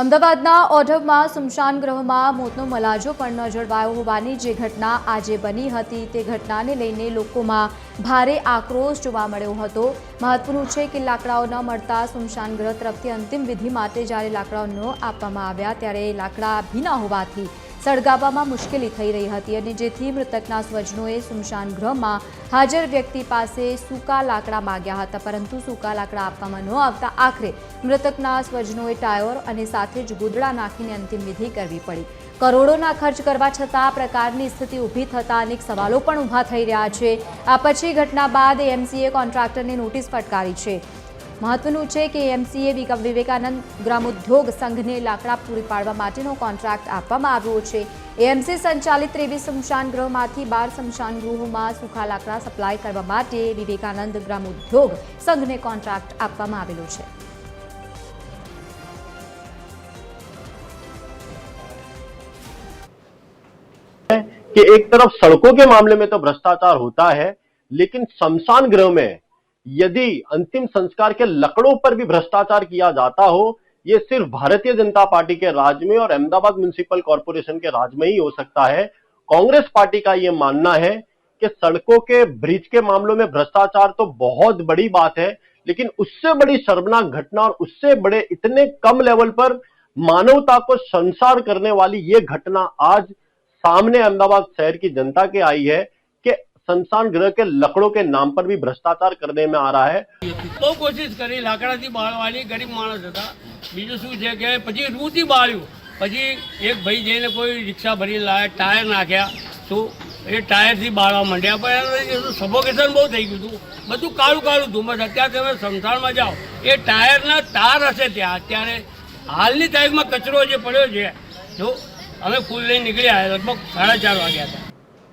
અમદાવાદના ઓઢવમાં સ્મશાન ગૃહમાં મોતનો મલાજો પણ ન જળવાયો હોવાની જે ઘટના આજે બની હતી તે ઘટનાને લઈને લોકોમાં ભારે આક્રોશ જોવા મળ્યો હતો। મહત્વનું છે કે લાકડાઓ ન મળતા સ્મશાન ગૃહ તરફથી અંતિમ વિધિ માટે જ્યારે લાકડાઓ ન આપવામાં આવ્યા ત્યારે લાકડા ભીના હોવાથી સળગાવવામાં મુશ્કેલી થઈ રહી હતી અને જેથી મૃતકના સ્વજનોએ સ્મશાન ગૃહમાં હાજર વ્યક્તિ પાસે સૂકા લાકડા માંગ્યા હતા, પરંતુ સૂકા લાકડા આપવામાં ન આવતા આખરે મૃતકના સ્વજનોએ ટાયર અને સાથે જ ગોદડા નાખીને અંતિમ વિધિ કરવી પડી। કરોડોના ખર્ચ કરવા છતાં આ પ્રકારની સ્થિતિ ઊભી થતા અનેક સવાલો પણ ઊભા થઈ રહ્યા છે। આ પછી ઘટના બાદ એએમસીએ કોન્ટ્રાક્ટરને નોટિસ ફટકારી છે। મહત્વનું છે કે એએમસીએ વિવેકાનંદ ગ્રામોદ્યોગ સંઘને લાકડા પૂરી પાડવા માટેનો કોન્ટ્રાક્ટ આપવામાં આવ્યો છે। એએમસી સંચાલિત 23 સ્મશાન ગૃહમાંથી 12 સ્મશાન ગૃહોમાં સૂકા લાકડા સપ્લાય કરવા માટે વિવેકાનંદ ગ્રામોદ્યોગ સંઘને કોન્ટ્રાક્ટ આપવામાં આવેલો છે। कि एक तरफ सड़कों के मामले में तो भ्रष्टाचार होता है, लेकिन शमशान गृह में यदि अंतिम संस्कार के लकड़ों पर भी भ्रष्टाचार किया जाता हो, ये सिर्फ भारतीय जनता पार्टी के राज में और अहमदाबाद म्युनिसिपल कॉर्पोरेशन के राज में ही हो सकता है। कांग्रेस पार्टी का यह मानना है कि सड़कों के ब्रिज के मामलों में भ्रष्टाचार तो बहुत बड़ी बात है, लेकिन उससे बड़ी शर्मनाक घटना और उससे बड़े इतने कम लेवल पर मानवता को संसार करने वाली ये घटना आज सामने अहमदाबाद शहर की जनता के आई है कि शमशान गृह के लकड़ों के नाम पर भी भ्रष्टाचार करने में आ रहा है। બહુ કોશિશ કરી લાકડાથી બાળવાની, ગરીબ માણસ હતા। બીજું શું છે કે પછી રૂથી બાળ્યું, પછી એક ભાઈ જઈને કોઈ રિક્ષા ભરી લાવે, ટાયર નાખ્યા, તો એ ટાયરથી બાળવા માંડ્યા, પણ સફોકેશન બહુ થઈ ગયું હતું, બધું કાળું કાળું ધુમ્મસ। અત્યારે તમે શમશાનમાં જાઓ, એ ટાયરના તાર હશે ત્યાં। અત્યારે હાલની તારીખમાં કચરો જે પડ્યો છે, જો અમે ફૂલ લઈને નીકળ્યા, લગભગ 4:30 વાગ્યા હતા।